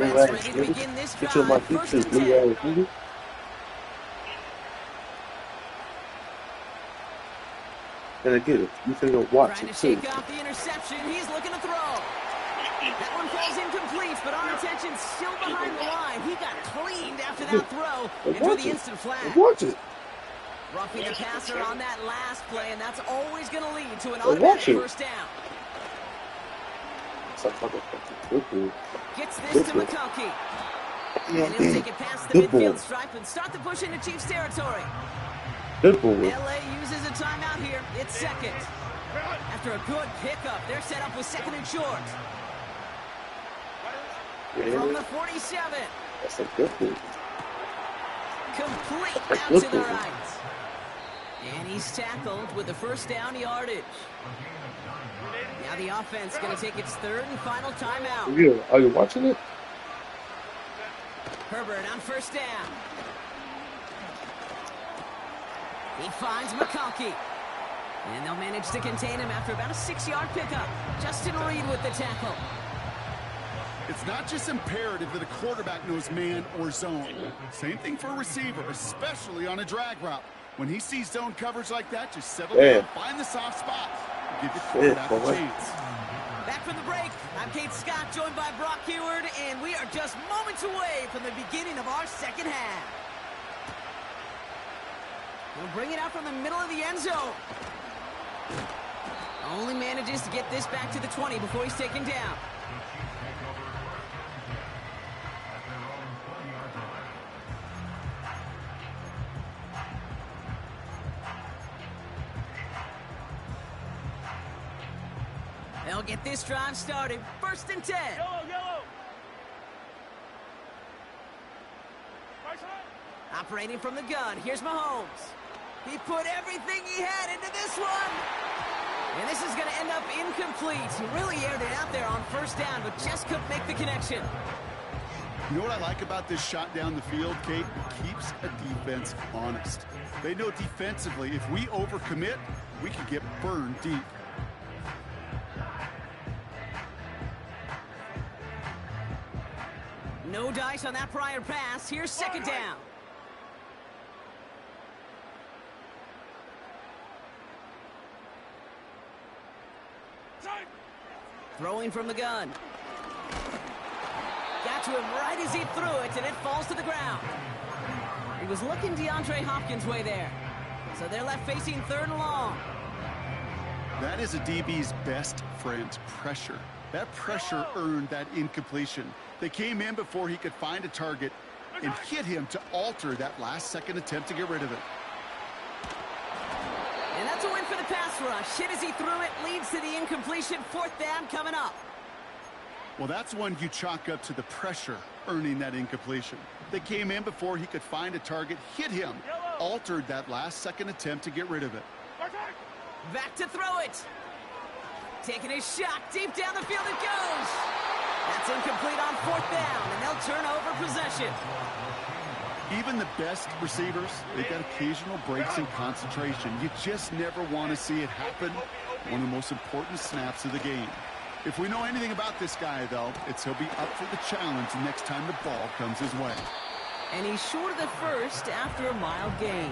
offense ready to begin this drive. First and 10. And again, you can go watch Trying it to too. shake off the interception. He's looking to throw. That one falls incomplete, but our attention's still behind the line. He got cleaned after that throw and drew the instant flag. Watch it. Roughing the passer on that last play, and that's always going to lead to an automatic first down. Gets this to McConkey. And he'll take it past the midfield stripe and start the push into Chiefs territory. Good ball. LA uses a timeout here. It's second. After a good pickup, they're set up with second and short. From the 47. That's a good ball. Complete out to the right. And he's tackled with the first down yardage. Now the offense going to take its third and final timeout. Yeah, are you watching it? Herbert on first down. He finds McConkey. And they'll manage to contain him after about a 6-yard pickup. Justin Reed with the tackle. It's not just imperative that a quarterback knows man or zone. Same thing for a receiver, especially on a drag route. When he sees zone coverage like that, just settle down, find the soft spots, give your quarterback a chance. Back from the break, I'm Kate Scott, joined by Brock Heward, and we are just moments away from the beginning of our second half. We'll bring it out from the middle of the end zone. Only manages to get this back to the 20 before he's taken down. They'll get this drive started. First and 10. Yellow. Operating from the gun. Here's Mahomes. He put everything he had into this one. And this is going to end up incomplete. He really aired it out there on first down, but just couldn't make the connection. You know what I like about this shot down the field, Kate? It keeps a defense honest. They know defensively, if we overcommit, we could get burned deep. No dice on that prior pass. Here's second down. Throwing from the gun. Got to him right as he threw it, and it falls to the ground. He was looking DeAndre Hopkins' way there. So they're left facing third and long. That is a DB's best friend, pressure. That pressure earned that incompletion. They came in before he could find a target and hit him to alter that last-second attempt to get rid of it. And that's a win for the pass rush. Hit as he threw it, leads to the incompletion. Fourth down coming up. Well, that's one you chalk up to the pressure earning that incompletion. They came in before he could find a target, hit him, altered that last-second attempt to get rid of it. Back to throw it. Taking his shot deep down the field it goes. That's incomplete on fourth down, and they'll turn over possession. Even the best receivers, they got occasional breaks in concentration. You just never want to see it happen. One of the most important snaps of the game. If we know anything about this guy, though, it's he'll be up for the challenge next time the ball comes his way. And he's short of the first after a mild gain.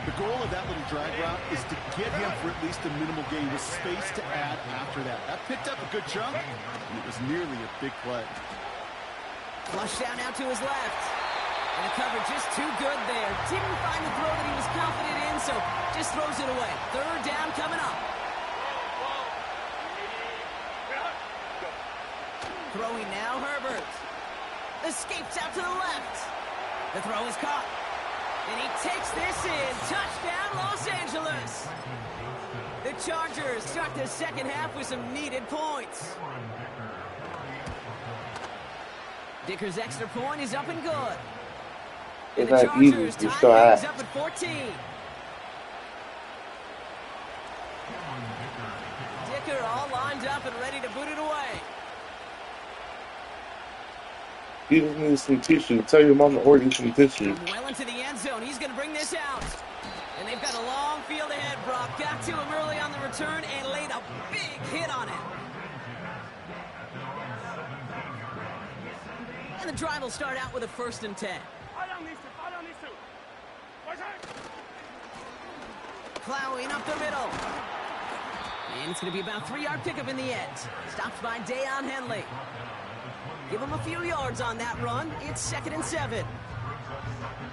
The goal of that little drag route is to get him for at least a minimal gain with space to add after that. That picked up a good chunk, and it was nearly a big play. Flush down now to his left. And the cover just too good there. Didn't find the throw that he was confident in, so just throws it away. Third down coming up. Throwing now, Herbert. Escapes out to the left. The throw is caught. And he takes this in. Touchdown, Los Angeles. The Chargers start the second half with some needed points. Dicker's extra point is up and good. And the Chargers tie things up at 14. Dicker all lined up and ready to boot it away. Give me some tissue. Tell your mom to order some tissue. Well into the end zone. He's going to bring this out. And they've got a long field ahead, Brock. Got to him early on the return and laid a big hit on it. And the drive will start out with a 1st and 10. Plowing up the middle. And it's going to be about a 3-yard pickup in the end. Stopped by Deion Henley. Give him a few yards on that run. It's 2nd and 7.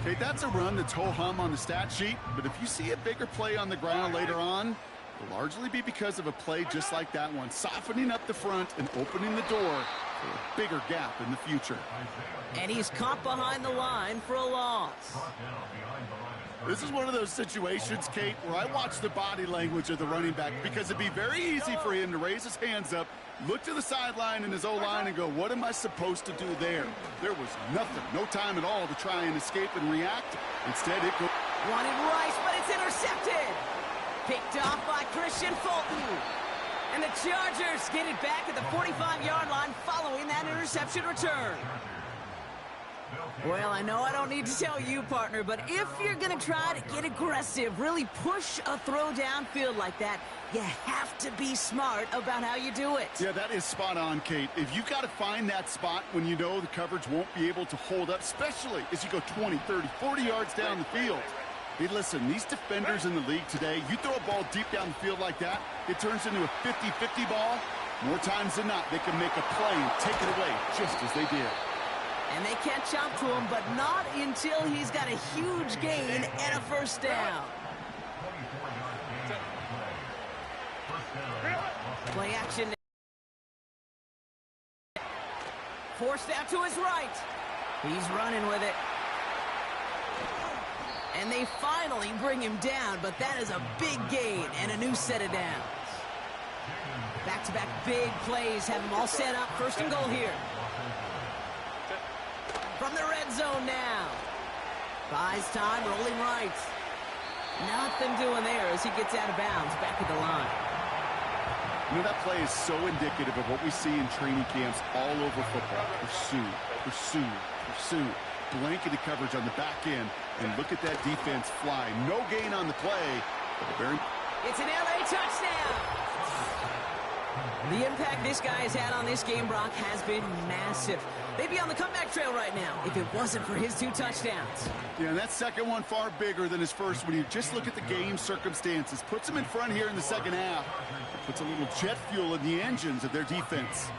Okay, that's a run that's ho-hum on the stat sheet, but if you see a bigger play on the ground later on, it'll largely be because of a play just like that one, softening up the front and opening the door for a bigger gap in the future. And he's caught behind the line for a loss. This is one of those situations, Kate, where I watch the body language of the running back because it'd be very easy for him to raise his hands up, look to the sideline in his O-line and go, what am I supposed to do there? There was nothing, no time at all to try and escape and react. Instead, it goes. Wanted Rice, but it's intercepted. Picked off by Christian Fulton. And the Chargers get it back at the 45-yard line following that interception return. Well, I know I don't need to tell you, partner, but if you're going to try to get aggressive, really push a throw downfield like that, you have to be smart about how you do it. Yeah, that is spot on, Kate. If you've got to find that spot when you know the coverage won't be able to hold up, especially as you go 20, 30, 40 yards down the field. Hey, listen, these defenders in the league today, you throw a ball deep down the field like that, it turns into a 50-50 ball. More times than not, they can make a play and take it away just as they did. And they catch up to him, but not until he's got a huge gain and a 1st down. Play action. Forced out to his right. He's running with it. And they finally bring him down, but that is a big gain and a new set of downs. Back-to-back big plays have them all set up. 1st and goal here. From the red zone now. Buys time, rolling right. Nothing doing there as he gets out of bounds back at the line. You know, that play is so indicative of what we see in training camps all over football. Pursue, pursue, pursue. Blanketed coverage on the back end. And look at that defense fly. No gain on the play. It's an LA touchdown. The impact this guy has had on this game, Brock, has been massive. They'd be on the comeback trail right now if it wasn't for his 2 touchdowns. Yeah, and that second one far bigger than his first when you just look at the game circumstances. Puts him in front here in the second half. Puts a little jet fuel in the engines of their defense.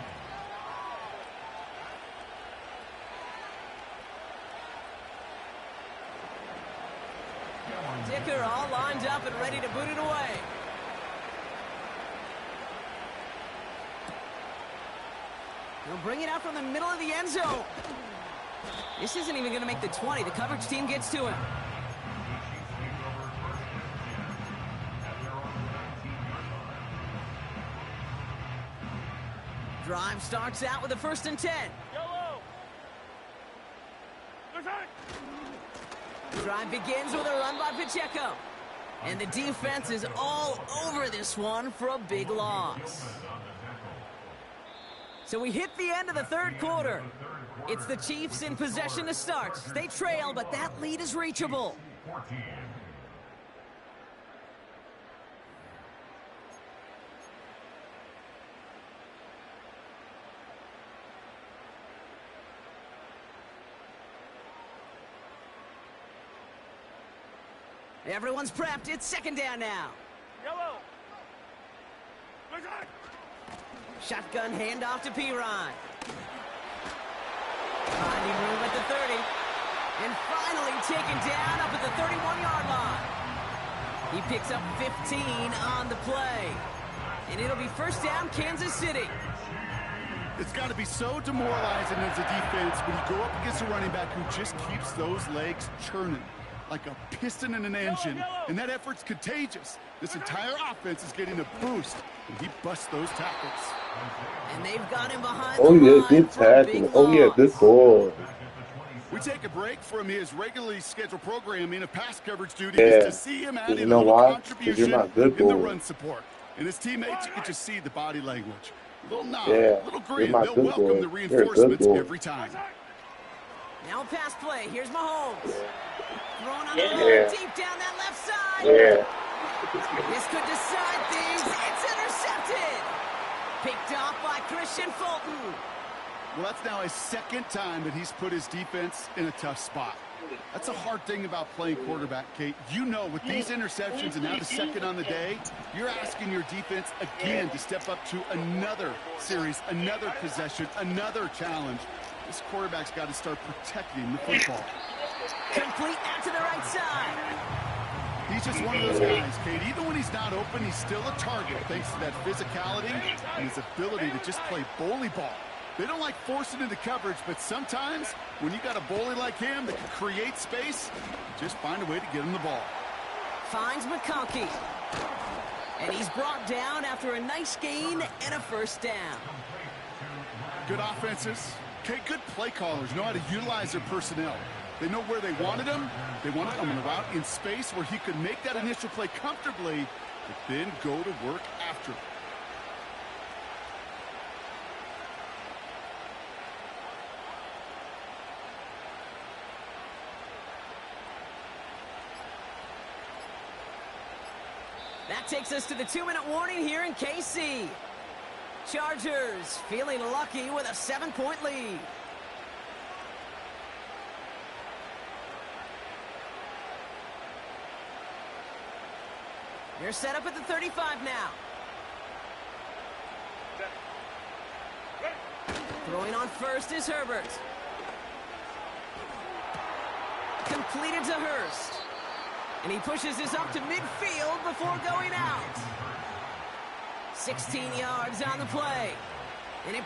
Dicker all lined up and ready to boot it away. He'll bring it out from the middle of the end zone. This isn't even going to make the 20. The coverage team gets to him. Drive starts out with a 1st and 10. Drive begins with a run by Pacheco. And the defense is all over this one for a big loss. So we hit the end of the 3rd quarter. It's the Chiefs in possession to start. They trail, but that lead is reachable. Everyone's prepped. It's 2nd down now. Shotgun handoff to Pirine. Finding room at the 30. And finally taken down up at the 31-yard line. He picks up 15 on the play. And it'll be 1st down, Kansas City. It's got to be so demoralizing as a defense when you go up against a running back who just keeps those legs churning like a piston in an engine, and that effort's contagious. This entire offense is getting a boost, and he busts those tackles. And they've got him behind the line. Good tackle. Oh, yeah, good ball. We take a break from his regularly scheduled programming of pass coverage duties to see him add in a little contribution in the run support. And his teammates, you can just see the body language. A little nod, a little grin. They'll welcome the reinforcements every time. Now pass play. Here's Mahomes. Thrown on the run, deep down that left side. This could decide things. It's intercepted. Picked off by Christian Fulton. Well, that's now his second time that he's put his defense in a tough spot. That's a hard thing about playing quarterback, Kate. You know, with these interceptions and now the second on the day, you're asking your defense again to step up to another series, another possession, another challenge. This quarterback's got to start protecting the football. Complete out to the right side. He's just one of those guys, Kate. Even when he's not open, he's still a target thanks to that physicality and his ability to just play bully ball. They don't like forcing into coverage, but sometimes when you got a bully like him that can create space, just find a way to get him the ball. Finds McConkey. And he's brought down after a nice gain and a first down. Good offenses. Okay, good play callers know how to utilize their personnel. They know where they wanted him. They wanted him on a route in space where he could make that initial play comfortably, but then go to work after it. That takes us to the 2-minute warning here in KC. Chargers feeling lucky with a 7-point lead. They're set up at the 35 now. Throwing on first is Herbert. Completed to Hurst. And he pushes this up to midfield before going out. 16 yards on the play. And it